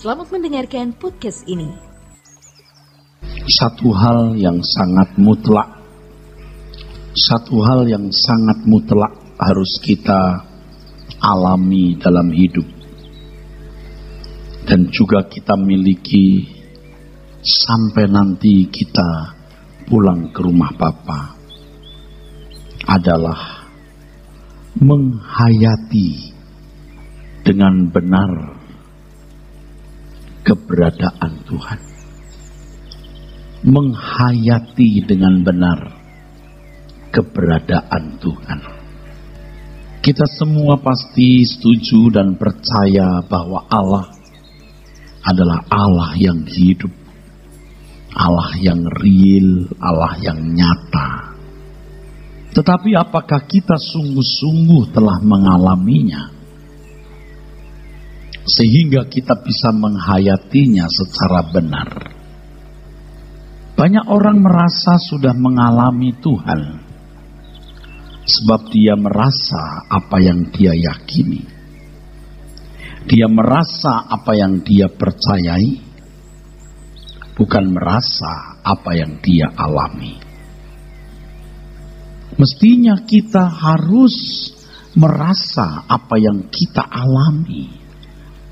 Selamat mendengarkan podcast ini. Satu hal yang sangat mutlak harus kita alami dalam hidup dan juga kita miliki sampai nanti kita pulang ke rumah Bapa adalah menghayati dengan benar keberadaan Tuhan. Menghayati dengan benar keberadaan Tuhan. Kita semua pasti setuju dan percaya bahwa Allah adalah Allah yang hidup, Allah yang real, Allah yang nyata. Tetapi apakah kita sungguh-sungguh telah mengalaminya sehingga kita bisa menghayatinya secara benar? Banyak orang merasa sudah mengalami Tuhan sebab dia merasa apa yang dia yakini, dia merasa apa yang dia percayai, bukan merasa apa yang dia alami. Mestinya kita harus merasa apa yang kita alami,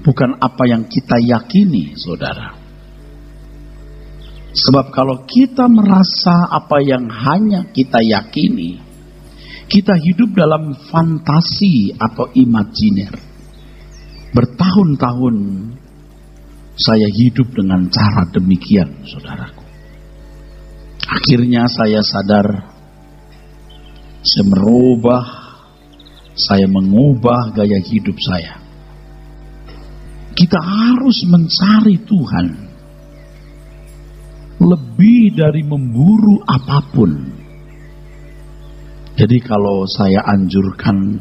bukan apa yang kita yakini, saudara. Sebab kalau kita merasa apa yang hanya kita yakini, kita hidup dalam fantasi atau imajiner. Bertahun-tahun saya hidup dengan cara demikian, saudaraku. Akhirnya saya sadar, saya mengubah gaya hidup saya. Kita harus mencari Tuhan lebih dari memburu apapun. Jadi kalau saya anjurkan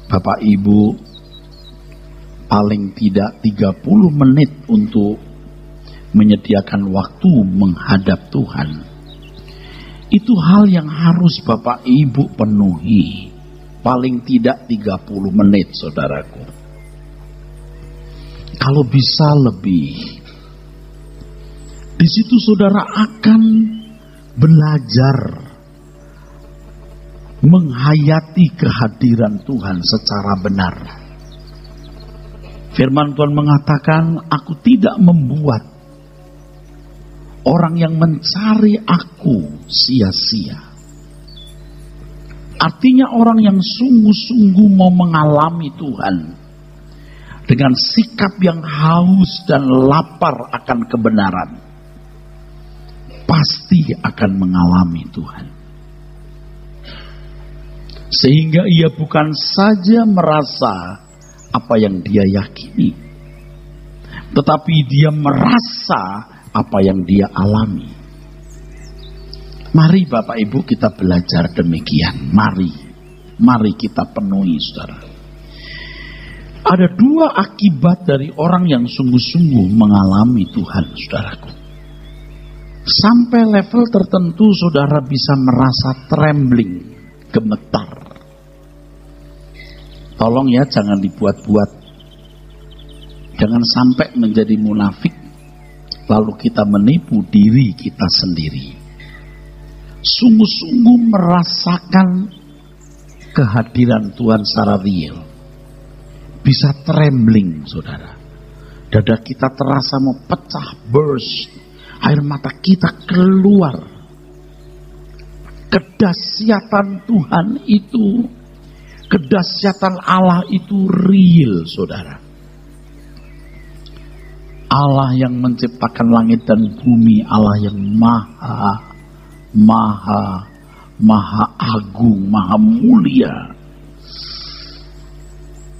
Bapak Ibu paling tidak 30 menit untuk menyediakan waktu menghadap Tuhan, itu hal yang harus Bapak Ibu penuhi. Paling tidak 30 menit, saudaraku. Kalau bisa lebih. Di situ saudara akan belajar menghayati kehadiran Tuhan secara benar. Firman Tuhan mengatakan, aku tidak membuat orang yang mencari aku sia-sia. Artinya orang yang sungguh-sungguh mau mengalami Tuhan dengan sikap yang haus dan lapar akan kebenaran, pasti akan mengalami Tuhan. Sehingga ia bukan saja merasa apa yang dia yakini, tetapi dia merasa apa yang dia alami. Mari Bapak Ibu kita belajar demikian. Mari kita penuhi, saudara. Ada dua akibat dari orang yang sungguh-sungguh mengalami Tuhan, saudaraku. Sampai level tertentu saudara bisa merasa trembling, gemetar. Tolong ya, jangan dibuat-buat. Jangan sampai menjadi munafik, lalu kita menipu diri kita sendiri. Sungguh-sungguh merasakan kehadiran Tuhan secara real. Bisa trembling, saudara. Dada kita terasa mau pecah, burst. Air mata kita keluar. Kedahsyatan Tuhan itu, kedahsyatan Allah itu real, saudara. Allah yang menciptakan langit dan bumi, Allah yang maha agung, maha mulia.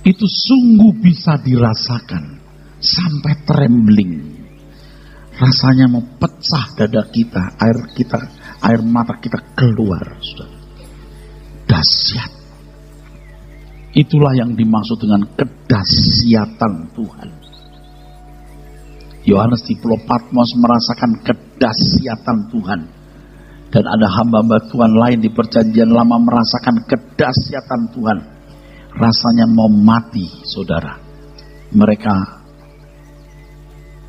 Itu sungguh bisa dirasakan sampai trembling. Rasanya mau pecah dada kita, air mata kita keluar. Dahsyat. Itulah yang dimaksud dengan kedahsyatan Tuhan. Yohanes di Pulau Patmos merasakan kedahsyatan Tuhan. Dan ada hamba-hamba Tuhan lain di Perjanjian Lama merasakan kedahsyatan Tuhan. Rasanya mau mati, saudara. Mereka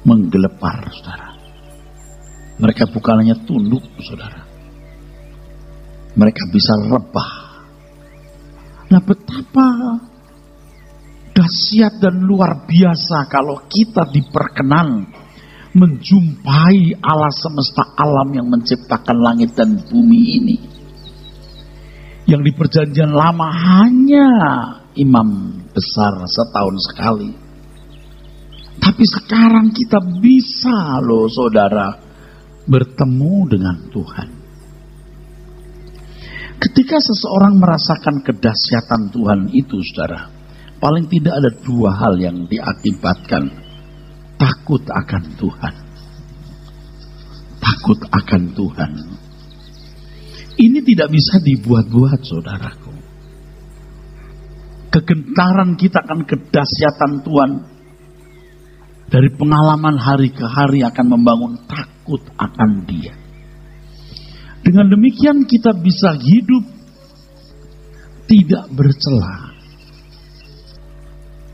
menggelepar, saudara. Mereka bukan hanya tunduk, saudara. Mereka bisa rebah. Nah, betapa dahsyat dan luar biasa kalau kita diperkenan menjumpai Allah semesta alam yang menciptakan langit dan bumi ini. Yang di perjanjian lama hanya imam besar setahun sekali. Tapi sekarang kita bisa loh, saudara, bertemu dengan Tuhan. Ketika seseorang merasakan kedahsyatan Tuhan itu, saudara, paling tidak ada dua hal yang diakibatkan. Takut akan Tuhan. Takut akan Tuhan. Ini tidak bisa dibuat-buat, saudaraku. Kegentaran kita akan kedahsyatan Tuhan dari pengalaman hari ke hari akan membangun takut akan Dia. Dengan demikian kita bisa hidup tidak bercela.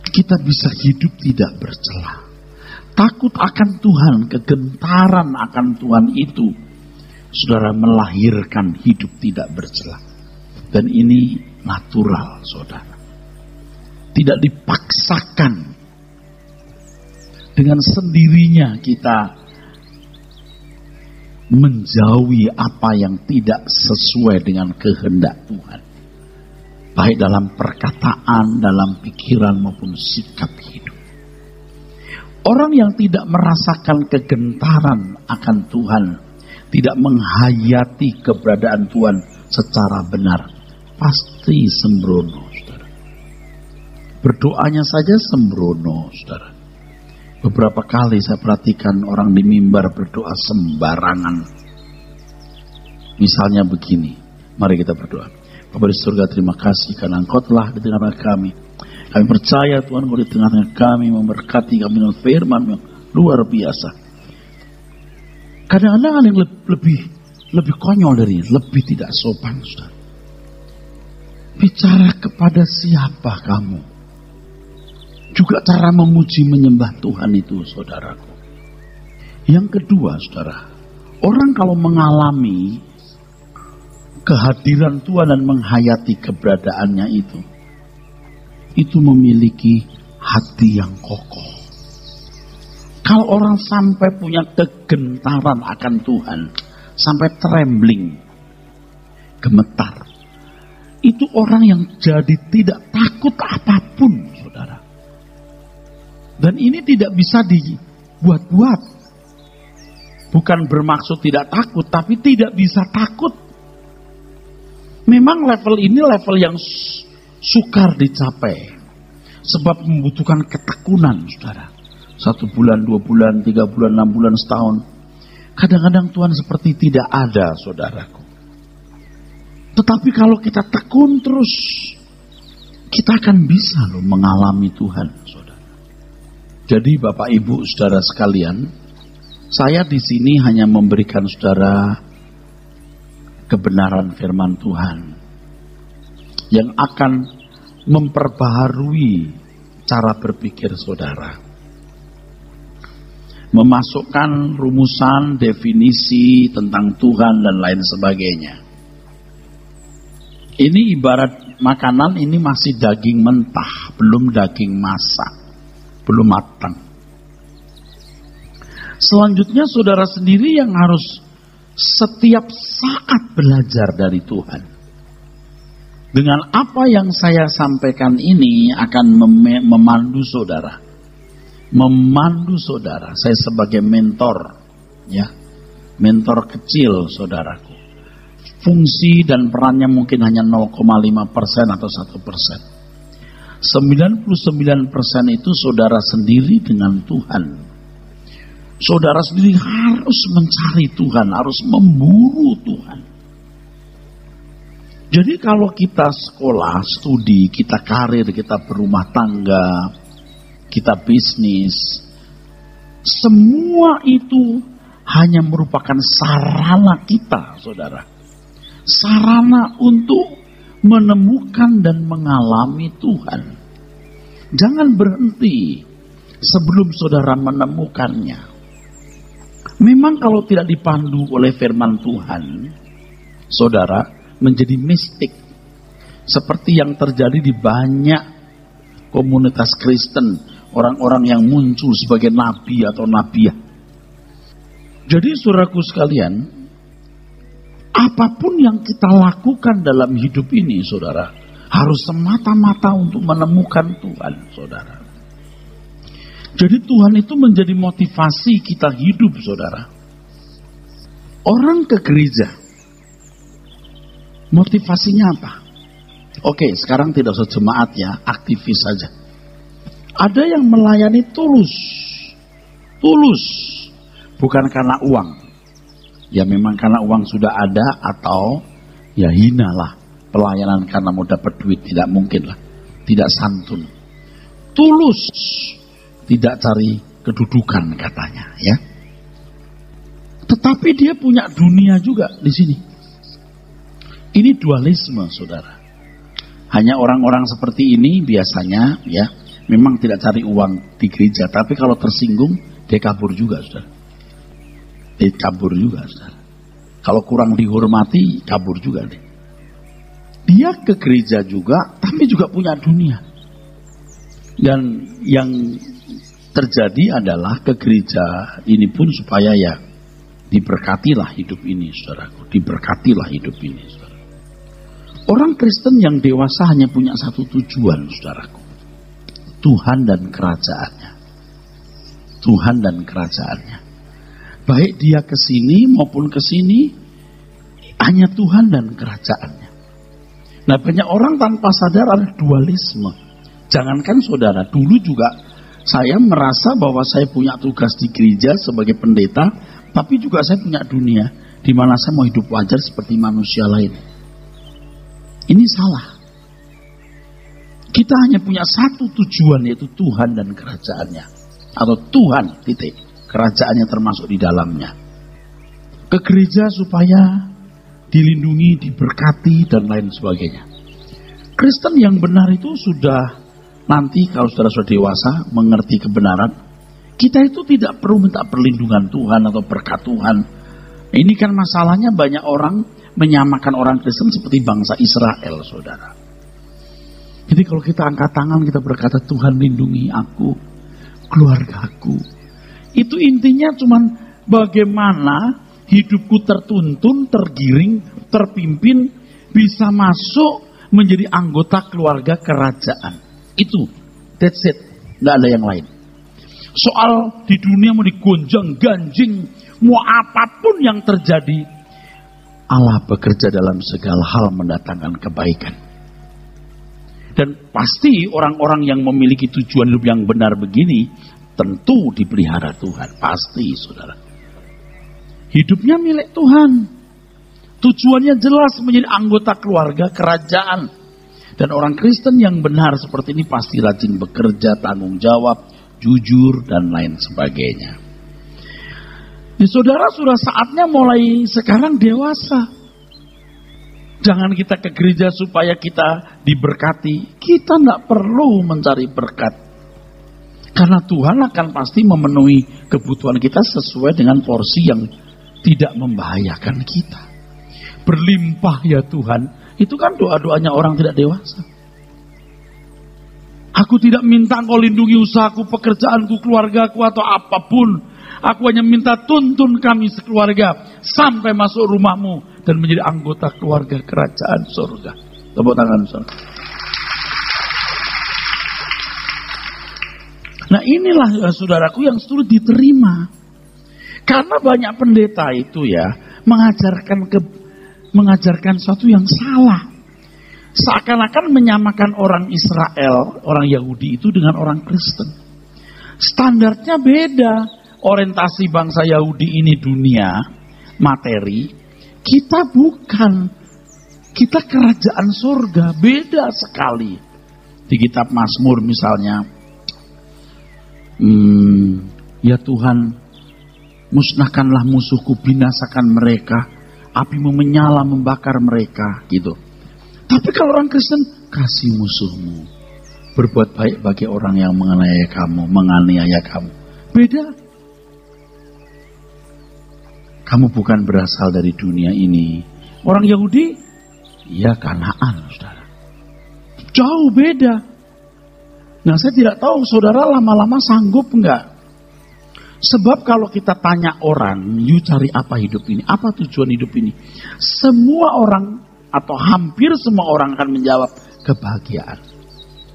Kita bisa hidup tidak bercela. Takut akan Tuhan, kegentaran akan Tuhan itu, saudara, melahirkan hidup tidak bercela. Dan ini natural, saudara. Tidak dipaksakan. Dengan sendirinya kita menjauhi apa yang tidak sesuai dengan kehendak Tuhan. Baik dalam perkataan, dalam pikiran maupun sikap hidup. Orang yang tidak merasakan kegentaran akan Tuhan, tidak menghayati keberadaan Tuhan secara benar, pasti sembrono, saudara. Berdoanya saja sembrono, saudara. Beberapa kali saya perhatikan orang di mimbar berdoa sembarangan. Misalnya begini, mari kita berdoa. Bapa di surga, terima kasih karena Engkau telah di tengah-tengah kami. Kami percaya Tuhan Engkau di tengah-tengah kami, memberkati kami dengan firman yang luar biasa. Kadang-kadang ada yang lebih konyol dari ini, lebih tidak sopan, saudara. Bicara kepada siapa kamu? Juga cara memuji menyembah Tuhan itu, saudaraku. Yang kedua, saudara, orang kalau mengalami kehadiran Tuhan dan menghayati keberadaannya itu memiliki hati yang kokoh. Kalau orang sampai punya kegentaran akan Tuhan, sampai trembling, gemetar, itu orang yang jadi tidak takut apapun, saudara. Dan ini tidak bisa dibuat-buat. Bukan bermaksud tidak takut, tapi tidak bisa takut. Memang level ini level yang sukar dicapai. Sebab membutuhkan ketekunan, saudara. 1 bulan, 2 bulan, 3 bulan, 6 bulan, setahun. Kadang-kadang Tuhan seperti tidak ada, saudaraku. Tetapi kalau kita tekun terus, kita akan bisa loh mengalami Tuhan, saudara. Jadi Bapak Ibu saudara sekalian, saya di sini hanya memberikan saudara kebenaran firman Tuhan yang akan memperbaharui cara berpikir saudara. Memasukkan rumusan, definisi tentang Tuhan dan lain sebagainya. Ini ibarat makanan, ini masih daging mentah, belum daging masak. Belum matang. Selanjutnya saudara sendiri yang harus setiap saat belajar dari Tuhan. Dengan apa yang saya sampaikan ini akan memandu saudara. Memandu saudara. Saya sebagai mentor, ya, mentor kecil saudaraku. Fungsi dan perannya mungkin hanya 0,5% atau 1%. 99% itu saudara sendiri dengan Tuhan. Saudara sendiri harus mencari Tuhan, harus memburu Tuhan. Jadi kalau kita sekolah, studi, kita karir, kita berumah tangga, kita bisnis, semua itu hanya merupakan sarana kita, saudara. Sarana untuk menemukan dan mengalami Tuhan. Jangan berhenti sebelum saudara menemukannya. Memang kalau tidak dipandu oleh firman Tuhan, saudara, menjadi mistik. Seperti yang terjadi di banyak komunitas Kristen, orang-orang yang muncul sebagai nabi atau nabiah. Jadi saudaraku sekalian, apapun yang kita lakukan dalam hidup ini, saudara, harus semata-mata untuk menemukan Tuhan, saudara. Jadi Tuhan itu menjadi motivasi kita hidup, saudara. Orang ke gereja, motivasinya apa? Oke, sekarang tidak usah jemaat ya, aktivis saja. Ada yang melayani tulus, bukan karena uang. Ya memang karena uang sudah ada, atau ya hinalah pelayanan karena mau dapat duit, tidak mungkin lah, tidak santun. Tulus, tidak cari kedudukan katanya, ya. Tetapi dia punya dunia juga di sini. Ini dualisme, saudara. Hanya orang-orang seperti ini biasanya, ya, memang tidak cari uang di gereja, tapi kalau tersinggung dia kabur juga, saudara. Dia kabur juga, saudara. Kalau kurang dihormati, kabur juga deh. Dia ke gereja juga, tapi juga punya dunia. Dan yang terjadi adalah ke gereja ini pun supaya ya diberkatilah hidup ini, saudaraku. Diberkatilah hidup ini, saudara. Orang Kristen yang dewasa hanya punya satu tujuan, saudaraku. Tuhan dan kerajaannya. Tuhan dan kerajaannya. Baik dia ke sini maupun ke sini, hanya Tuhan dan kerajaannya. Nah, banyak orang tanpa sadar ada dualisme. Jangankan saudara, dulu juga saya merasa bahwa saya punya tugas di gereja sebagai pendeta, tapi juga saya punya dunia di mana saya mau hidup wajar seperti manusia lain. Ini salah. Kita hanya punya satu tujuan, yaitu Tuhan dan kerajaannya. Atau Tuhan, titik. Kerajaannya termasuk di dalamnya. Ke gereja supaya dilindungi, diberkati, dan lain sebagainya. Kristen yang benar itu sudah, nanti kalau saudara sudah dewasa, mengerti kebenaran, kita itu tidak perlu minta perlindungan Tuhan atau berkat Tuhan. Ini kan masalahnya banyak orang menyamakan orang Kristen seperti bangsa Israel, saudara. Jadi kalau kita angkat tangan, kita berkata, Tuhan lindungi aku, keluargaku. Itu intinya cuman bagaimana hidupku tertuntun, tergiring, terpimpin, bisa masuk menjadi anggota keluarga kerajaan. Itu, that's it, nggak ada yang lain. Soal di dunia mau digonjang ganjing, mau apapun yang terjadi, Allah bekerja dalam segala hal mendatangkan kebaikan. Dan pasti orang-orang yang memiliki tujuan hidup yang benar begini, tentu dipelihara Tuhan, pasti, saudara. Hidupnya milik Tuhan, tujuannya jelas menjadi anggota keluarga kerajaan. Dan orang Kristen yang benar seperti ini pasti rajin bekerja, tanggung jawab, jujur, dan lain sebagainya. Ya, saudara, sudah saatnya mulai sekarang dewasa. Jangan kita ke gereja supaya kita diberkati. Kita tidak perlu mencari berkat. Karena Tuhan akan pasti memenuhi kebutuhan kita sesuai dengan porsi yang tidak membahayakan kita. Berlimpah ya Tuhan. Itu kan doa-doanya orang tidak dewasa. Aku tidak minta Engkau lindungi usahaku, pekerjaanku, keluargaku, atau apapun. Aku hanya minta tuntun kami sekeluarga sampai masuk rumahmu dan menjadi anggota keluarga kerajaan surga. Tepuk tangan, saudara. Nah, inilah saudaraku yang sulit diterima. Karena banyak pendeta itu ya mengajarkan sesuatu yang salah. Seakan-akan menyamakan orang Israel, orang Yahudi itu dengan orang Kristen. Standarnya beda. Orientasi bangsa Yahudi ini dunia, materi. Kita bukan. Kita kerajaan surga, beda sekali. Di kitab Mazmur misalnya, ya Tuhan, musnahkanlah musuhku, binasakan mereka, apimu menyala membakar mereka, gitu. Tapi kalau orang Kristen, kasih musuhmu, berbuat baik bagi orang yang menganiaya kamu, Beda. Kamu bukan berasal dari dunia ini. Orang Yahudi, ya Kanaan, saudara. Jauh beda. Nah, saya tidak tahu saudara lama-lama sanggup enggak. Sebab kalau kita tanya orang, you cari apa hidup ini? Apa tujuan hidup ini? Semua orang atau hampir semua orang akan menjawab kebahagiaan,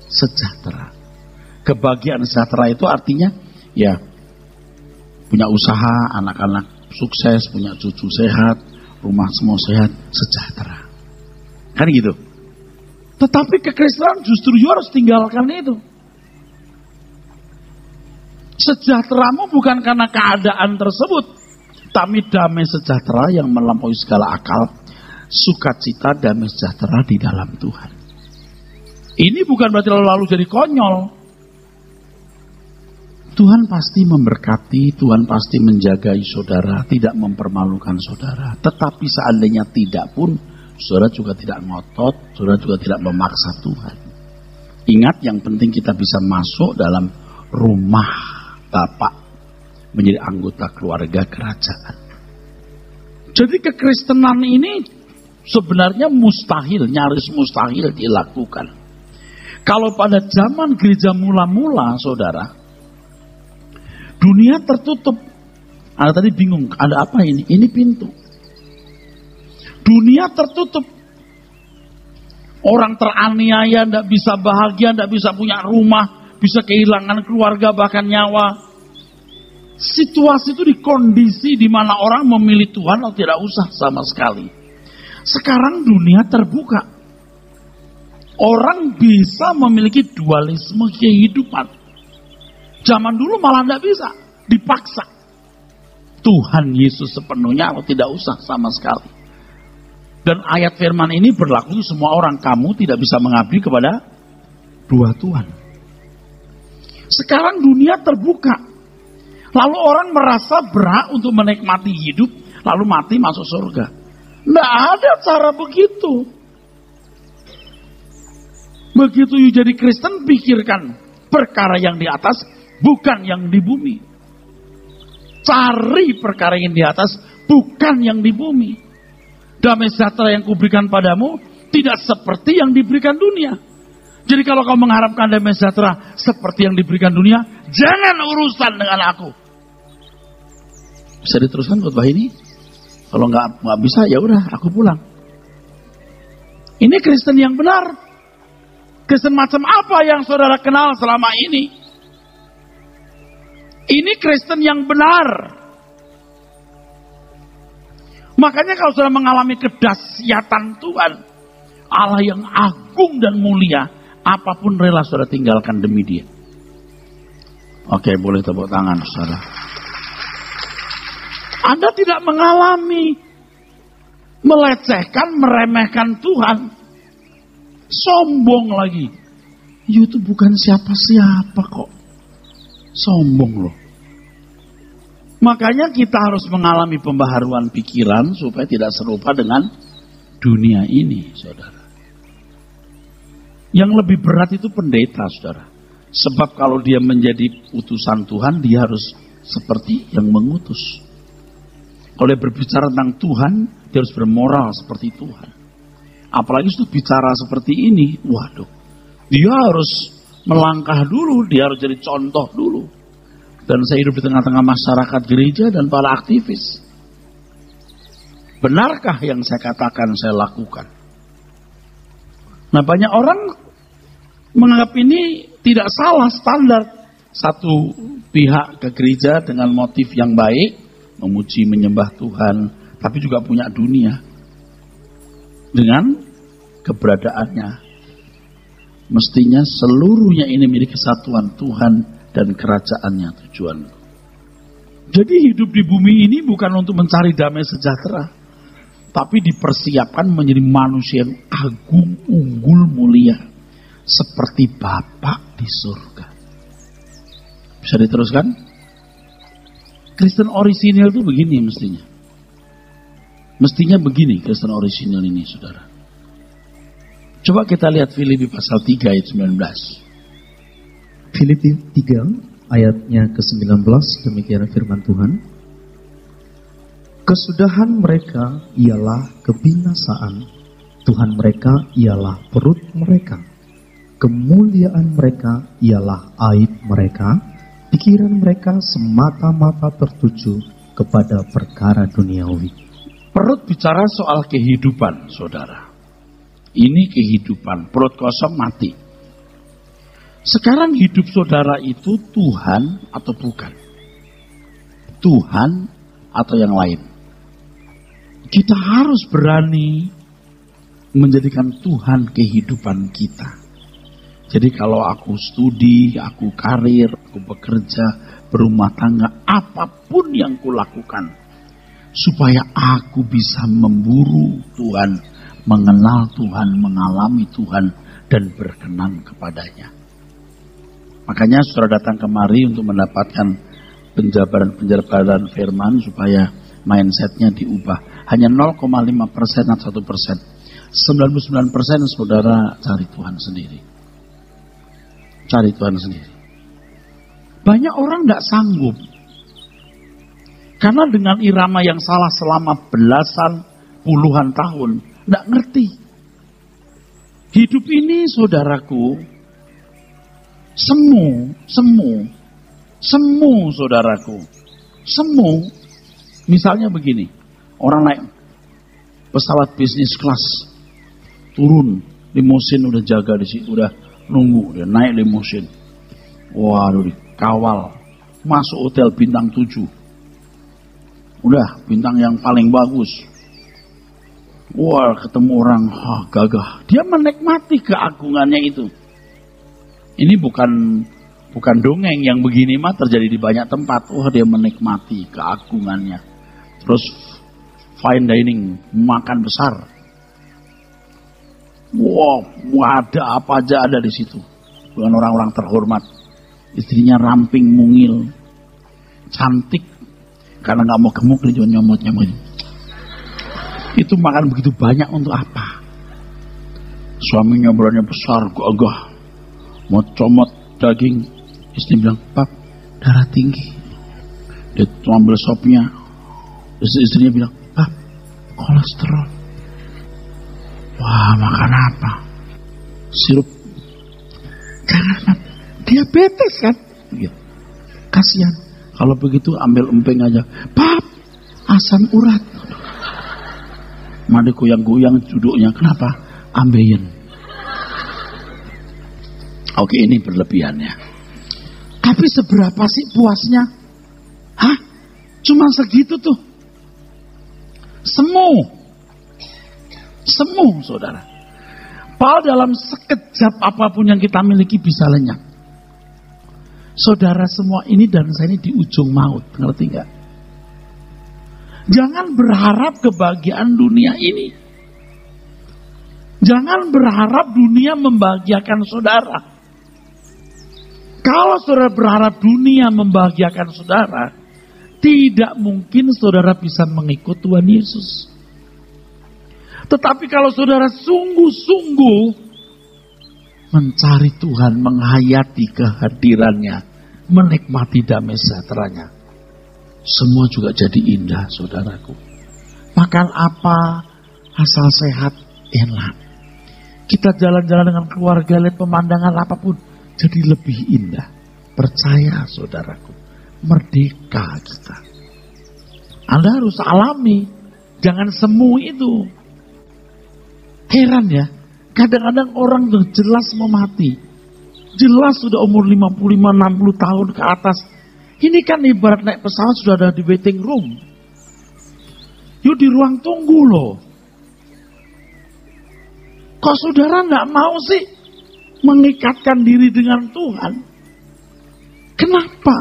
sejahtera. Kebahagiaan sejahtera itu artinya ya punya usaha, anak-anak sukses, punya cucu sehat, rumah semua sehat, sejahtera. Kan gitu. Tetapi kekristenan justru you harus tinggalkan itu. Sejahteramu bukan karena keadaan tersebut, tapi damai sejahtera yang melampaui segala akal, sukacita damai sejahtera di dalam Tuhan. Ini bukan berarti lalu jadi konyol. Tuhan pasti memberkati, Tuhan pasti menjagai saudara, tidak mempermalukan saudara. Tetapi seandainya tidak pun, saudara juga tidak ngotot, saudara juga tidak memaksa Tuhan. Ingat, yang penting kita bisa masuk dalam rumah Bapak, menjadi anggota keluarga kerajaan. Jadi kekristenan ini sebenarnya mustahil, nyaris mustahil dilakukan. Kalau pada zaman gereja mula-mula, saudara, dunia tertutup. Anda tadi bingung, ada apa ini? Ini pintu. Dunia tertutup. Orang teraniaya, tidak bisa bahagia, tidak bisa punya rumah, bisa kehilangan keluarga, bahkan nyawa. Situasi itu di kondisi di mana orang memilih Tuhan atau tidak usah sama sekali. Sekarang dunia terbuka. Orang bisa memiliki dualisme kehidupan. Zaman dulu malah tidak bisa, dipaksa. Tuhan Yesus sepenuhnya atau tidak usah sama sekali. Dan ayat firman ini berlaku semua orang. Kamu tidak bisa mengabdi kepada dua Tuhan. Sekarang dunia terbuka. Lalu orang merasa berhak untuk menikmati hidup, lalu mati masuk surga. Tidak ada cara begitu. Begitu you jadi Kristen, pikirkan perkara yang di atas, bukan yang di bumi. Cari perkara yang di atas, bukan yang di bumi. Damai sejahtera yang kuberikan padamu, tidak seperti yang diberikan dunia. Jadi kalau kau mengharapkan damai sejahtera seperti yang diberikan dunia, jangan urusan dengan aku. Bisa diteruskan khotbah ini? Kalau nggak bisa, ya udah, aku pulang. Ini Kristen yang benar. Kristen macam apa yang saudara kenal selama ini? Ini Kristen yang benar. Makanya kalau saudara mengalami kedahsyatan Tuhan, Allah yang agung dan mulia, apapun rela saudara tinggalkan demi dia. Oke, boleh tepuk tangan saudara. Anda tidak mengalami melecehkan, meremehkan Tuhan. Sombong lagi. You itu bukan siapa-siapa kok. Sombong loh. Makanya kita harus mengalami pembaharuan pikiran supaya tidak serupa dengan dunia ini, saudara. Yang lebih berat itu pendeta, saudara. Sebab kalau dia menjadi utusan Tuhan, dia harus seperti yang mengutus. Kalau dia berbicara tentang Tuhan, dia harus bermoral seperti Tuhan. Apalagi itu bicara seperti ini, waduh. Dia harus melangkah dulu, dia harus jadi contoh dulu. Dan saya hidup di tengah-tengah masyarakat gereja dan para aktivis. Benarkah yang saya katakan saya lakukan? Nah, banyak orang menganggap ini tidak salah, standar. Satu pihak ke gereja dengan motif yang baik, memuji, menyembah Tuhan, tapi juga punya dunia. Dengan keberadaannya. Mestinya seluruhnya ini milik kesatuan Tuhan dan kerajaannya tujuan. Jadi hidup di bumi ini bukan untuk mencari damai sejahtera, tapi dipersiapkan menjadi manusia yang agung, unggul, mulia, seperti Bapa di surga. Bisa diteruskan? Kristen orisinil itu begini mestinya. Mestinya begini Kristen orisinil ini, saudara. Coba kita lihat Filipi pasal 3 ayat 19. Filipi 3 ayatnya ke-19, demikian firman Tuhan. Kesudahan mereka ialah kebinasaan, Tuhan mereka ialah perut mereka. Kemuliaan mereka ialah aib mereka, pikiran mereka semata-mata tertuju kepada perkara duniawi. Perut bicara soal kehidupan, saudara. Ini kehidupan, perut kosong mati. Sekarang hidup saudara itu Tuhan atau bukan? Tuhan atau yang lain? Kita harus berani menjadikan Tuhan kehidupan kita. Jadi kalau aku studi, aku karir, aku bekerja, berumah tangga, apapun yang kulakukan, supaya aku bisa memburu Tuhan, mengenal Tuhan, mengalami Tuhan, dan berkenan kepadanya. Makanya saudara datang kemari untuk mendapatkan penjabaran firman supaya mindsetnya diubah. Hanya 0,5% atau 1%. 99% saudara cari Tuhan sendiri. Cari Tuhan sendiri. Banyak orang tidak sanggup. Karena dengan irama yang salah selama belasan, puluhan tahun, tidak ngerti. Hidup ini saudaraku, semu saudaraku, semu. Misalnya begini, orang naik pesawat bisnis kelas, turun limusin udah jaga di situ, udah nunggu, udah naik limusin, waduh dikawal, masuk hotel bintang 7, udah bintang yang paling bagus, wah ketemu orang gagah, dia menikmati keagungannya itu. Ini bukan dongeng, yang begini mah terjadi di banyak tempat. Wah dia menikmati keagungannya. Terus fine dining, makan besar. Wow, ada apa aja ada di situ. Dengan orang-orang terhormat. Istrinya ramping, mungil, cantik. Karena nggak mau gemuk, dia nyomot-nyomot. Itu makan begitu banyak untuk apa? Suaminya badannya besar, gagah. Mau comot daging, istri bilang, "Pap, darah tinggi." Dia ambil sopnya, istrinya bilang, "Pap, kolesterol." Wah, makan apa? Sirup. Jangan, Pap, diabetes kan? Gitu. Kasihan. Kalau begitu ambil emping aja. "Pap, asam urat." Madi goyang-goyang duduknya. Kenapa? Ambeien. Oke, ini berlebihannya. Tapi seberapa sih puasnya? Hah? Cuma segitu tuh. Semu, saudara. Padahal dalam sekejap apapun yang kita miliki bisa lenyap. Saudara, semua ini dan saya ini di ujung maut. Ngerti gak? Jangan berharap kebahagiaan dunia ini. Jangan berharap dunia membahagiakan saudara. Kalau saudara berharap dunia membahagiakan saudara, tidak mungkin saudara bisa mengikut Tuhan Yesus. Tetapi kalau saudara sungguh-sungguh mencari Tuhan, menghayati kehadirannya, menikmati damai sejahteranya, semua juga jadi indah, saudaraku. Makan apa, asal sehat, enak. Kita jalan-jalan dengan keluarga, lihat pemandangan apapun, jadi lebih indah. Percaya, saudaraku, merdeka kita. Anda harus alami, jangan semu itu. Heran ya, kadang-kadang orang tuh jelas mau mati. Jelas sudah umur 55-60 tahun ke atas. Ini kan ibarat naik pesawat sudah ada di waiting room. Yuk di ruang tunggu loh. Kok saudara gak mau sih mengikatkan diri dengan Tuhan? Kenapa?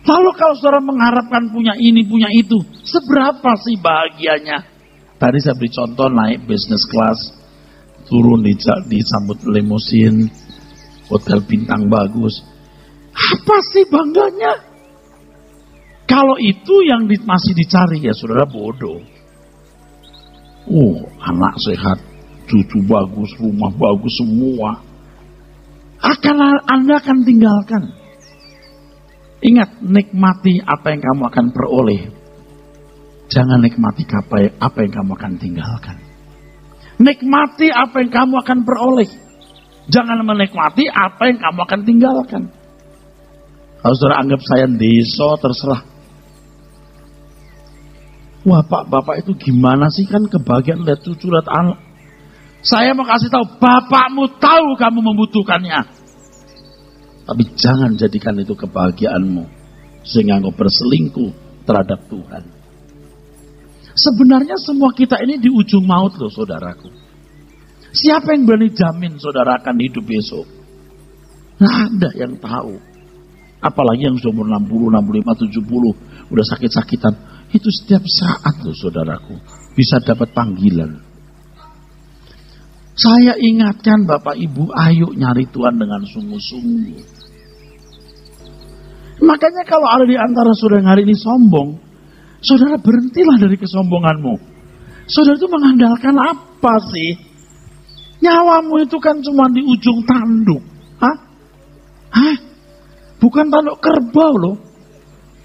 Lalu kalau saudara mengharapkan punya ini, punya itu, seberapa sih bahagianya? Tadi saya beri contoh naik business class, turun disambut limusin, hotel bintang bagus. Apa sih bangganya? Kalau itu yang masih dicari, ya saudara bodoh. Anak sehat, cucu bagus, rumah bagus semua. Anda akan tinggalkan. Ingat, nikmati apa yang kamu akan peroleh. Jangan nikmati apa yang kamu akan tinggalkan. Nikmati apa yang kamu akan peroleh. Jangan menikmati apa yang kamu akan tinggalkan. Kalau saudara anggap saya deso, terserah. Wah Pak, Bapak itu gimana sih, kan kebahagiaan lihat cucu, lihat anak. Saya mau kasih tahu, Bapakmu tahu kamu membutuhkannya. Tapi jangan jadikan itu kebahagiaanmu sehingga engkau berselingkuh terhadap Tuhan. Sebenarnya semua kita ini di ujung maut loh saudaraku. Siapa yang berani jamin saudara akan hidup besok? Nggak ada yang tahu. Apalagi yang sudah umur 60, 65, 70, udah sakit-sakitan. Itu setiap saat loh saudaraku. Bisa dapat panggilan. Saya ingatkan Bapak Ibu, ayo nyari Tuhan dengan sungguh-sungguh. Makanya kalau ada di antara saudara yang hari ini sombong, saudara berhentilah dari kesombonganmu. Saudara itu mengandalkan apa sih? Nyawamu itu kan cuma di ujung tanduk. Hah? Bukan tanduk kerbau loh.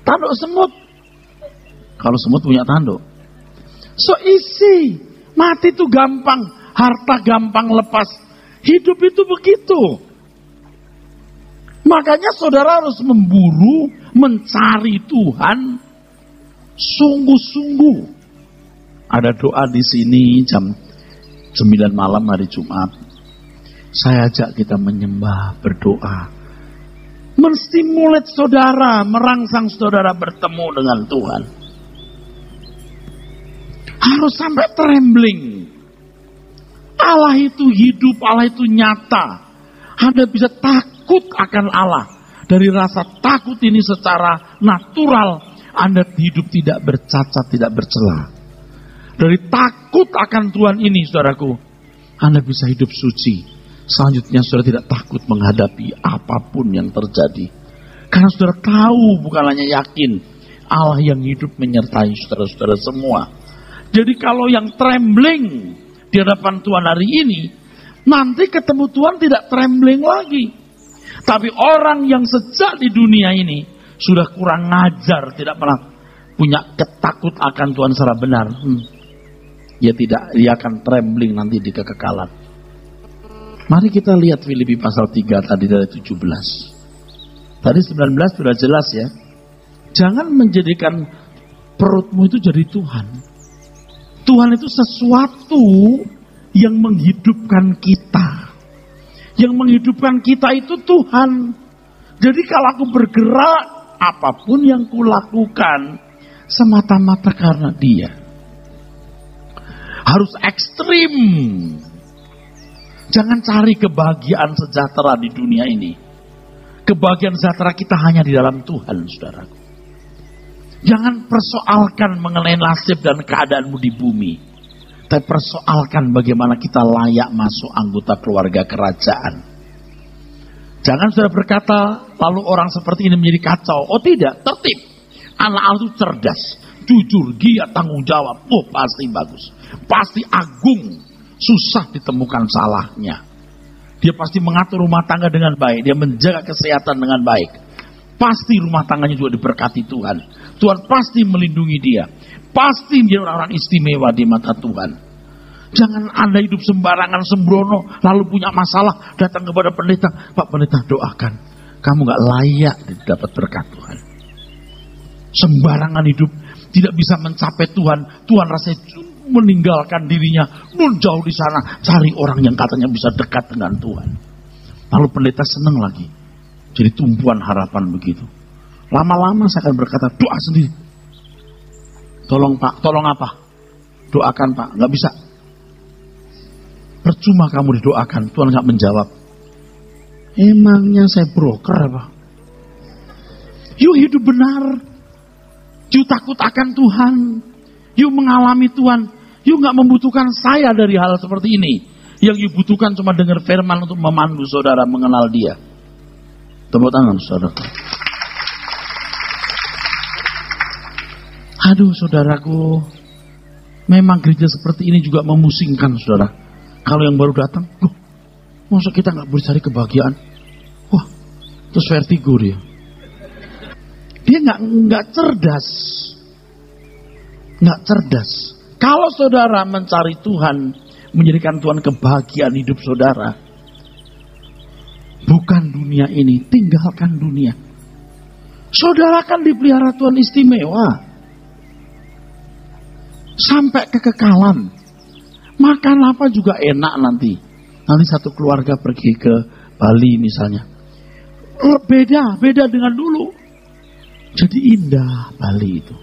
Tanduk semut. Kalau semut punya tanduk. So easy. Mati itu gampang. Harta gampang lepas. Hidup itu begitu. Makanya saudara harus memburu, mencari Tuhan sungguh-sungguh. Ada doa di sini jam 9 malam hari Jumat. Saya ajak kita menyembah, berdoa. Menstimulat saudara, merangsang saudara bertemu dengan Tuhan. Harus sampai trembling. Allah itu hidup, Allah itu nyata. Anda bisa takut akan Allah. Dari rasa takut ini secara natural, Anda hidup tidak bercacat, tidak bercela. Dari takut akan Tuhan ini, saudaraku, Anda bisa hidup suci. Selanjutnya, saudara tidak takut menghadapi apapun yang terjadi. Karena saudara tahu, bukan hanya yakin, Allah yang hidup menyertai saudara-saudara semua. Jadi kalau yang trembling di hadapan Tuhan hari ini, nanti ketemu Tuhan tidak trembling lagi. Tapi orang yang sejak di dunia ini sudah kurang ngajar, tidak pernah punya ketakut akan Tuhan secara benar, dia akan trembling nanti di kekekalan. Mari kita lihat Filipi pasal 3 tadi dari 17. Tadi 19 sudah jelas ya. Jangan menjadikan perutmu itu jadi Tuhan. Tuhan itu sesuatu yang menghidupkan kita. Yang menghidupkan kita itu Tuhan. Jadi kalau aku bergerak, apapun yang kulakukan semata-mata karena Dia. Harus ekstrim. Jangan cari kebahagiaan sejahtera di dunia ini. Kebahagiaan sejahtera kita hanya di dalam Tuhan, saudaraku. Jangan persoalkan mengenai nasib dan keadaanmu di bumi. Tapi persoalkan bagaimana kita layak masuk anggota keluarga kerajaan. Jangan saudara berkata, lalu orang seperti ini menjadi kacau. Oh tidak, tertib. Anak Allah itu cerdas, jujur, giat, tanggung jawab. Oh pasti bagus. Pasti agung. Susah ditemukan salahnya. Dia pasti mengatur rumah tangga dengan baik. Dia menjaga kesehatan dengan baik. Pasti rumah tangganya juga diberkati Tuhan. Tuhan pasti melindungi dia. Pasti dia orang-orang istimewa di mata Tuhan. Jangan Anda hidup sembarangan, sembrono, lalu punya masalah, datang kepada pendeta. Pak pendeta doakan. Kamu gak layak dapat berkat Tuhan. Sembarangan hidup, tidak bisa mencapai Tuhan. Tuhan rasanya meninggalkan dirinya, jauh di sana, cari orang yang katanya bisa dekat dengan Tuhan. Lalu pendeta senang lagi. Jadi tumpuan harapan begitu. Lama-lama saya akan berkata, doa sendiri. Tolong Pak, tolong apa? Doakan Pak, gak bisa. Percuma kamu didoakan, Tuhan gak menjawab. Emangnya saya broker apa? Yuk hidup benar. Yuk takut akan Tuhan. Yuk mengalami Tuhan. Yuk gak membutuhkan saya dari hal seperti ini. Yang yuk butuhkan cuma dengar firman untuk memandu saudara mengenal Dia. Tepuk tangan saudara. Aduh saudaraku, memang gereja seperti ini juga memusingkan saudara. Kalau yang baru datang, loh, masa kita gak boleh cari kebahagiaan? Wah, terus vertigo dia. Dia gak cerdas. nggak cerdas. Kalau saudara mencari Tuhan, menjadikan Tuhan kebahagiaan hidup saudara, bukan dunia ini, tinggalkan dunia. Saudara kan dipelihara Tuhan istimewa, sampai kekekalan. Makan apa juga enak nanti. Nanti satu keluarga pergi ke Bali misalnya. Beda dengan dulu. Jadi indah Bali itu.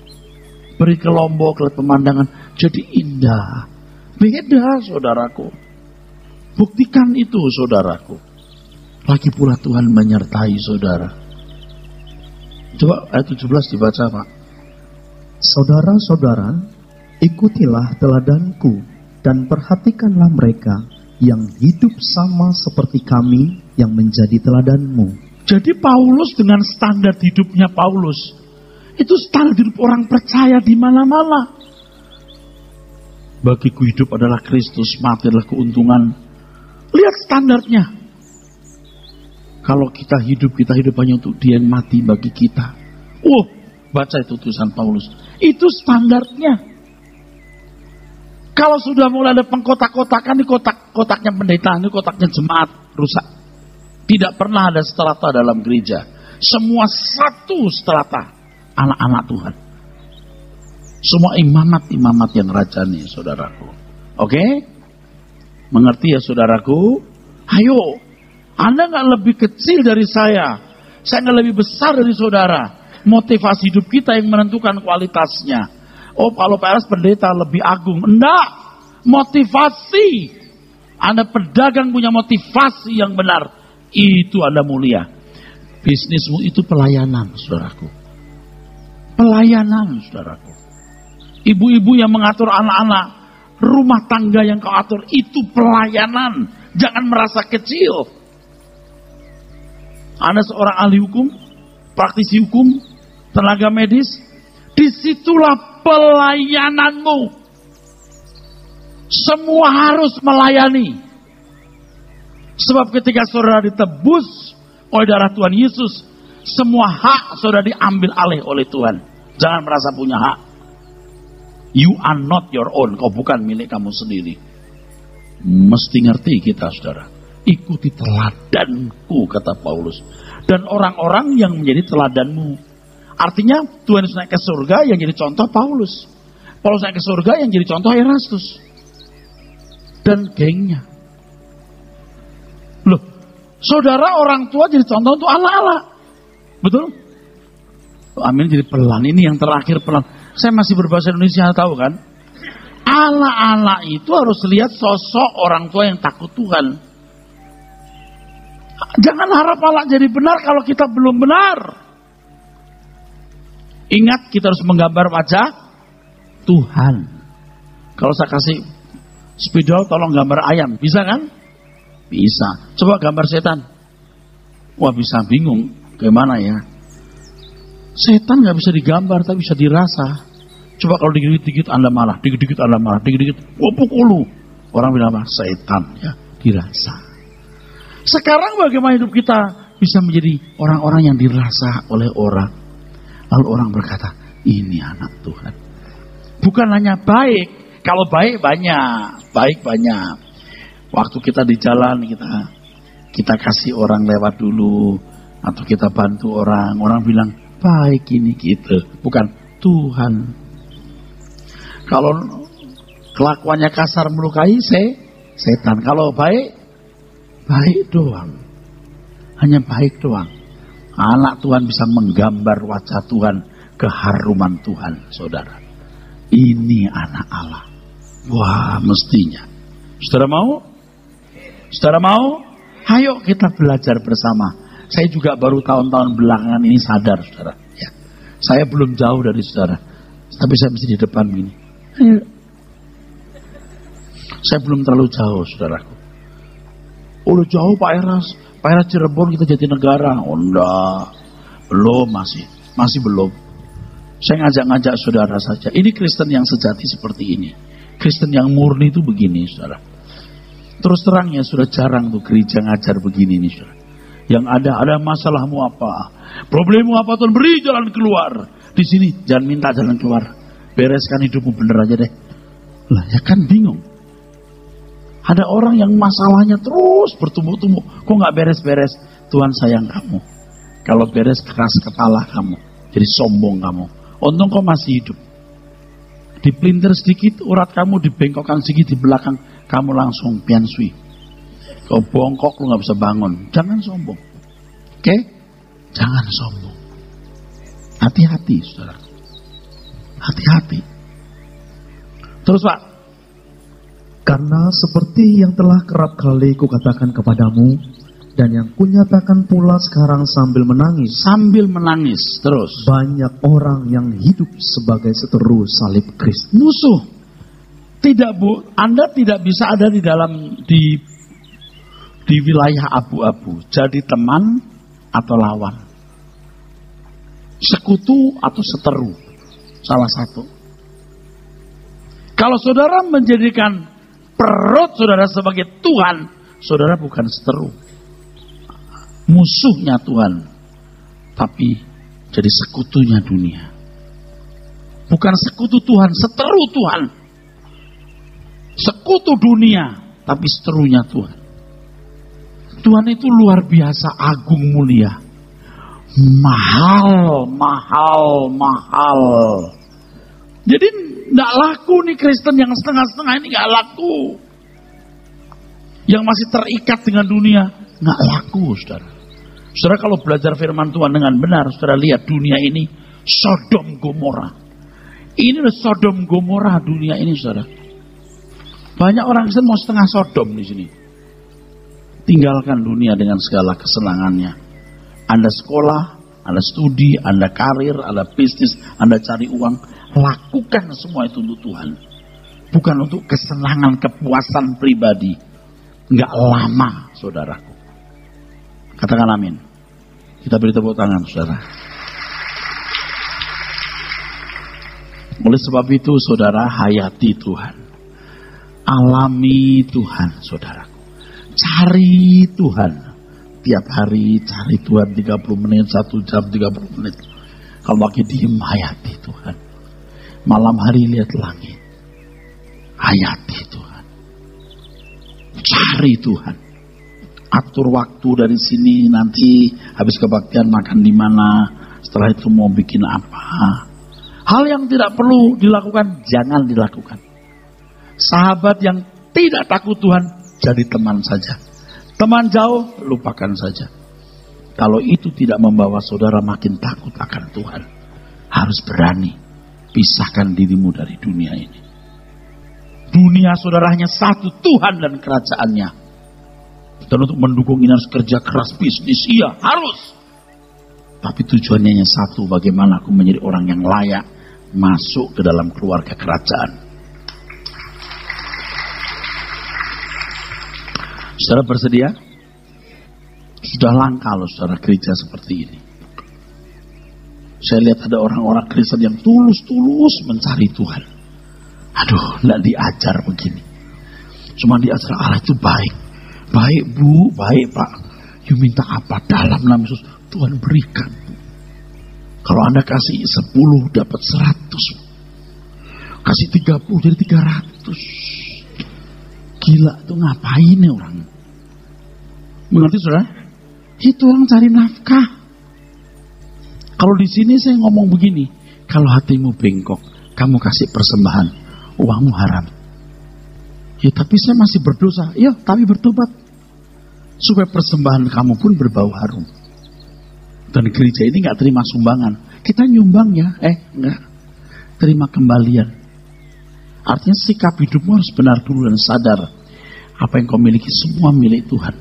Pergi ke Lombok, lihat pemandangan, jadi indah. Beda saudaraku. Buktikan itu saudaraku. Lagi pula Tuhan menyertai saudara. Coba ayat 17 dibaca Pak. Saudara-saudara, ikutilah teladanku dan perhatikanlah mereka yang hidup sama seperti kami yang menjadi teladanmu. Jadi Paulus dengan standar hidupnya Paulus, itu standar hidup orang percaya di mana-mana. Bagiku hidup adalah Kristus, mati adalah keuntungan. Lihat standarnya. Kalau kita hidup hanya untuk Dia yang mati bagi kita. Baca itu tulisan Paulus. Itu standarnya. Kalau sudah mulai ada pengkotak-kotakan, ini kotaknya pendeta, ini kotaknya jemaat, rusak. Tidak pernah ada strata dalam gereja. Semua satu strata anak-anak Tuhan. Semua imamat yang rajani, saudaraku. Oke? Mengerti ya saudaraku? Ayo, Anda gak lebih kecil dari saya gak lebih besar dari saudara. Motivasi hidup kita yang menentukan kualitasnya. Kalau PLS pendeta lebih agung. Enggak, motivasi. Anda pedagang punya motivasi yang benar, itu Anda mulia. Bisnismu itu pelayanan, saudaraku. Pelayanan, saudaraku. Ibu-ibu yang mengatur anak-anak, rumah tangga yang kau atur, itu pelayanan. Jangan merasa kecil. Anda seorang ahli hukum, praktisi hukum, tenaga medis, disitulah pelayananmu. Semua harus melayani. Sebab ketika saudara ditebus oleh darah Tuhan Yesus, semua hak saudara diambil alih oleh Tuhan. Jangan merasa punya hak. You are not your own. Kau bukan milik kamu sendiri. Mesti ngerti kita saudara. Ikuti teladanku, kata Paulus. Dan orang-orang yang menjadi teladanmu. Artinya Tuhan Yesus naik ke surga yang jadi contoh Paulus. Paulus naik ke surga yang jadi contoh Erastus. Dan gengnya. Loh, saudara orang tua jadi contoh untuk anak-anak. Betul? Amin, jadi pelan. Ini yang terakhir pelan. Saya masih berbahasa Indonesia, tahu kan? Anak-anak itu harus lihat sosok orang tua yang takut Tuhan. Jangan harap anak jadi benar kalau kita belum benar. Ingat, kita harus menggambar wajah Tuhan. Kalau saya kasih spidol, tolong gambar ayam. Bisa kan? Bisa. Coba gambar setan. Wah, bisa bingung. Gimana ya? Setan gak bisa digambar, tapi bisa dirasa. Coba kalau dikit-dikit Anda marah, dikit-dikit Anda marah, dikit-dikit, wah pukul. Orang bilang apa? Setan, ya, dirasa. Sekarang bagaimana hidup kita bisa menjadi orang-orang yang dirasa oleh orang. Lalu orang berkata, ini anak Tuhan. Bukan hanya baik. Kalau baik banyak. Baik banyak. Waktu kita di jalan, kita kasih orang lewat dulu. Atau kita bantu orang. Orang bilang, baik ini gitu. Bukan Tuhan. Kalau kelakuannya kasar melukai, setan. Kalau baik, baik doang. Hanya baik doang. Anak Tuhan bisa menggambar wajah Tuhan, keharuman Tuhan, saudara. Ini anak Allah. Wah, mestinya. Saudara mau? Saudara mau? Ayo kita belajar bersama. Saya juga baru tahun-tahun belakangan ini sadar, saudara. Ya. Saya belum jauh dari saudara. Tapi saya mesti di depan ini. Ayo. Saya belum terlalu jauh, saudaraku. Udah jauh Pak Eras. Pak Eras Cirebon, kita Jatinegara. Oh enggak. Belum, masih belum. Saya ngajak-ngajak saudara saja. Ini Kristen yang sejati seperti ini. Kristen yang murni itu begini, saudara. Terus terang ya, sudah jarang tuh gereja ngajar begini nih, saudara. Yang ada masalahmu apa? Problemmu apa? Tuhan beri jalan keluar. Di sini jangan minta jalan keluar. bereskan hidupmu bener aja deh. Lah ya kan bingung. Ada orang yang masalahnya terus bertumbuk-tumbuk. Kok nggak beres-beres? Tuhan sayang kamu. Kalau beres keras kepala kamu. Jadi sombong kamu. Untung kau masih hidup. Dipelintir sedikit, urat kamu dibengkokkan sedikit di belakang. Kamu langsung piansui. Kau bongkok, lu nggak bisa bangun. Jangan sombong. Oke? Jangan sombong. Hati-hati, saudara. Hati-hati. Terus Pak. Karena seperti yang telah kerap kali kukatakan kepadamu, dan yang kunyatakan pula sekarang sambil menangis. Sambil menangis, terus. Banyak orang yang hidup sebagai seteru salib Kristus. Musuh. Tidak Bu, Anda tidak bisa ada di wilayah abu-abu. Jadi teman atau lawan. Sekutu atau seteru. Salah satu. Kalau saudara menjadikan perut saudara sebagai Tuhan, saudara bukan seteru. Musuhnya Tuhan. Tapi jadi sekutunya dunia. Bukan sekutu Tuhan, seteru Tuhan. Sekutu dunia, tapi seterunya Tuhan. Tuhan itu luar biasa agung mulia. Mahal, mahal, mahal. Jadi tidak laku nih Kristen yang setengah-setengah ini gak laku. Yang masih terikat dengan dunia gak laku, saudara. Saudara kalau belajar firman Tuhan dengan benar, saudara lihat dunia ini Sodom Gomora. Ini adalah Sodom Gomora dunia ini, saudara. Banyak orang Kristen mau setengah Sodom di sini. Tinggalkan dunia dengan segala kesenangannya. Anda sekolah, Anda studi, Anda karir, Anda bisnis, Anda cari uang. Lakukan semua itu untuk Tuhan. Bukan untuk kesenangan, kepuasan pribadi. Enggak lama, saudaraku. Katakan amin. Kita beri tepuk tangan, saudara. Oleh sebab itu, saudara, hayati Tuhan. Alami Tuhan, saudaraku. Cari Tuhan. Tiap hari cari Tuhan 30 menit, 1 jam, 30 menit. Kalau lagi diem, hayati Tuhan. Malam hari lihat langit. Hayati Tuhan. Cari Tuhan. Atur waktu dari sini, nanti habis kebaktian makan di mana, setelah itu mau bikin apa. Hal yang tidak perlu dilakukan, jangan dilakukan. Sahabat yang tidak takut Tuhan, jadi teman saja. Teman jauh, lupakan saja. Kalau itu tidak membawa saudara makin takut akan Tuhan, harus berani. Pisahkan dirimu dari dunia ini. Dunia saudara hanya satu, Tuhan dan kerajaannya. Dan untuk mendukung ini harus kerja keras, bisnis, iya harus. Tapi tujuannya hanya satu, bagaimana aku menjadi orang yang layak masuk ke dalam keluarga kerajaan. Saudara bersedia? Sudah langka loh saudara gereja seperti ini. Saya lihat ada orang-orang Kristen yang tulus-tulus mencari Tuhan. Aduh, tidak diajar begini. Cuma diajar Allah itu baik. Baik Bu, baik Pak. You minta apa dalam nama Yesus, Tuhan berikan. Kalau Anda kasih 10 dapat 100. Kasih 30 jadi 300. Gila itu ngapain ya orang? Mengerti saudara? Itu orang cari nafkah. Kalau di sini saya ngomong begini, kalau hatimu bengkok, kamu kasih persembahan, uangmu haram. Ya tapi saya masih berdosa, ya tapi bertobat. Supaya persembahan kamu pun berbau harum. Dan gereja ini gak terima sumbangan. Kita nyumbang ya, enggak. Terima kembalian. Artinya sikap hidupmu harus benar dulu dan sadar. Apa yang kau miliki semua milik Tuhan.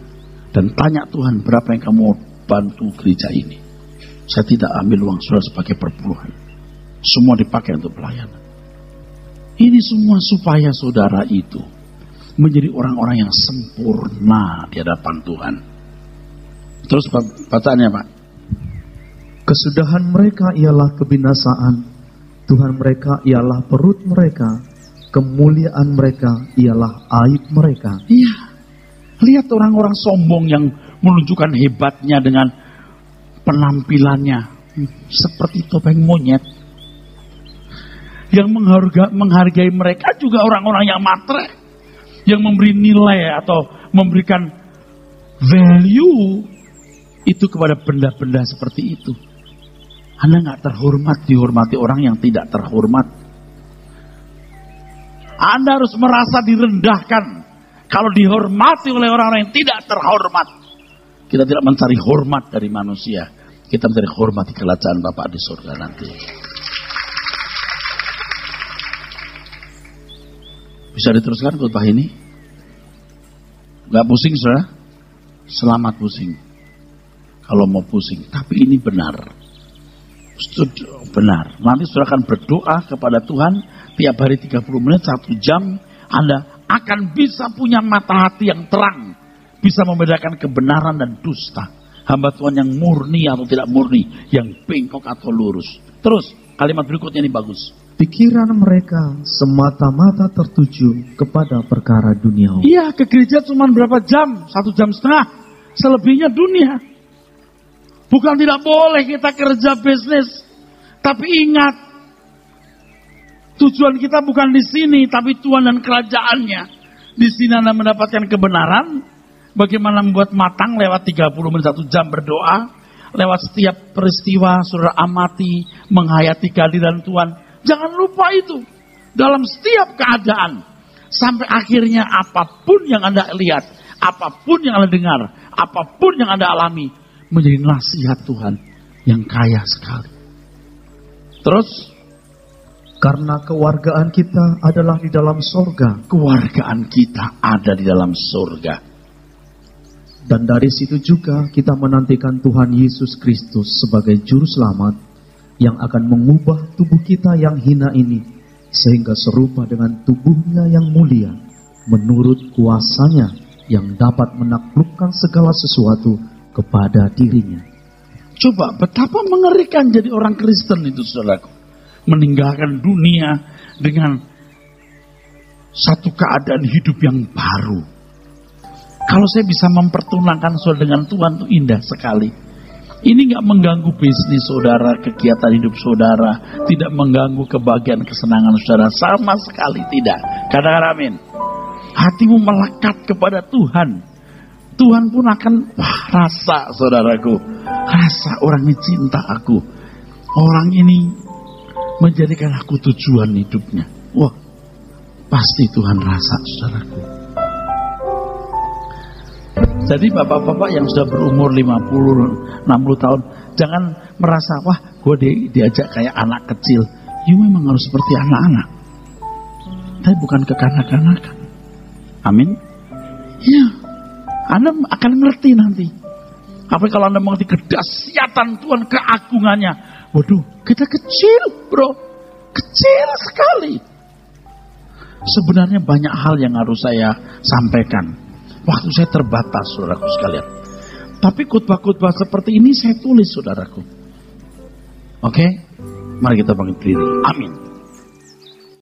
Dan tanya Tuhan berapa yang kamu bantu gereja ini. Saya tidak ambil uang saudara sebagai perpuluhan. Semua dipakai untuk pelayanan. Ini semua supaya saudara itu menjadi orang-orang yang sempurna di hadapan Tuhan. Terus bacaannya Pak. Kesudahan mereka ialah kebinasaan. Tuhan mereka ialah perut mereka. Kemuliaan mereka ialah aib mereka. Iya. Lihat orang-orang sombong yang menunjukkan hebatnya dengan penampilannya seperti topeng monyet. Yang menghargai mereka juga orang-orang yang matre. Yang memberi nilai atau memberikan value itu kepada benda-benda seperti itu. Anda nggak terhormat, dihormati orang yang tidak terhormat. Anda harus merasa direndahkan kalau dihormati oleh orang-orang yang tidak terhormat. Kita tidak mencari hormat dari manusia. Kita mencari hormat di kerajaan Bapa di surga nanti. Bisa diteruskan khotbah ini? Gak pusing saudara? Selamat pusing. Kalau mau pusing. Tapi ini benar. Benar. Nanti saudara akan berdoa kepada Tuhan. Tiap hari 30 menit, 1 jam. Anda akan bisa punya mata hati yang terang. Bisa membedakan kebenaran dan dusta. Hamba Tuhan yang murni atau tidak murni. Yang bengkok atau lurus. Terus kalimat berikutnya ini bagus. Pikiran mereka semata-mata tertuju kepada perkara duniawi. Iya, ke gereja cuma berapa jam? 1,5 jam. Selebihnya dunia. Bukan tidak boleh kita kerja bisnis. Tapi ingat, tujuan kita bukan di sini, tapi Tuhan dan kerajaannya. Di sini Anda mendapatkan kebenaran. Bagaimana membuat matang lewat 30 menit 1 jam berdoa. Lewat setiap peristiwa saudara amati, menghayati kehadiran Tuhan. Jangan lupa itu. Dalam setiap keadaan. Sampai akhirnya apapun yang Anda lihat. Apapun yang Anda dengar. Apapun yang Anda alami. Menjadi nasihat Tuhan. Yang kaya sekali. Terus. Karena kewargaan kita adalah di dalam sorga. Kewargaan kita ada di dalam sorga. Dan dari situ juga kita menantikan Tuhan Yesus Kristus sebagai juru selamat. Yang akan mengubah tubuh kita yang hina ini. Sehingga serupa dengan tubuhnya yang mulia. Menurut kuasanya yang dapat menaklukkan segala sesuatu kepada dirinya. Coba betapa mengerikan jadi orang Kristen itu saudaraku. Meninggalkan dunia dengan satu keadaan hidup yang baru. Kalau saya bisa mempertunangkan saudara dengan Tuhan itu indah sekali. Ini gak mengganggu bisnis saudara, kegiatan hidup saudara. Tidak mengganggu kebahagiaan kesenangan saudara. Sama sekali tidak. Katakan amin. Hatimu melekat kepada Tuhan. Tuhan pun akan rasa saudaraku. Rasa orang ini cinta aku. Orang ini menjadikan aku tujuan hidupnya. Wah, pasti Tuhan rasa saudaraku. Jadi bapak-bapak yang sudah berumur 50, 60 tahun, jangan merasa, wah gue diajak kayak anak kecil. Ya memang harus seperti anak-anak. Tapi bukan kekanak-kanakan. Amin. Ya, Anda akan ngerti nanti. Apalagi kalau Anda mengerti kedahsyatan Tuhan, keagungannya. Waduh, kita kecil bro. Kecil sekali. Sebenarnya banyak hal yang harus saya sampaikan. Waktu saya terbatas, saudaraku sekalian. Tapi khotbah-khotbah seperti ini saya tulis, saudaraku. Oke? Mari kita bangkit berdiri. Amin.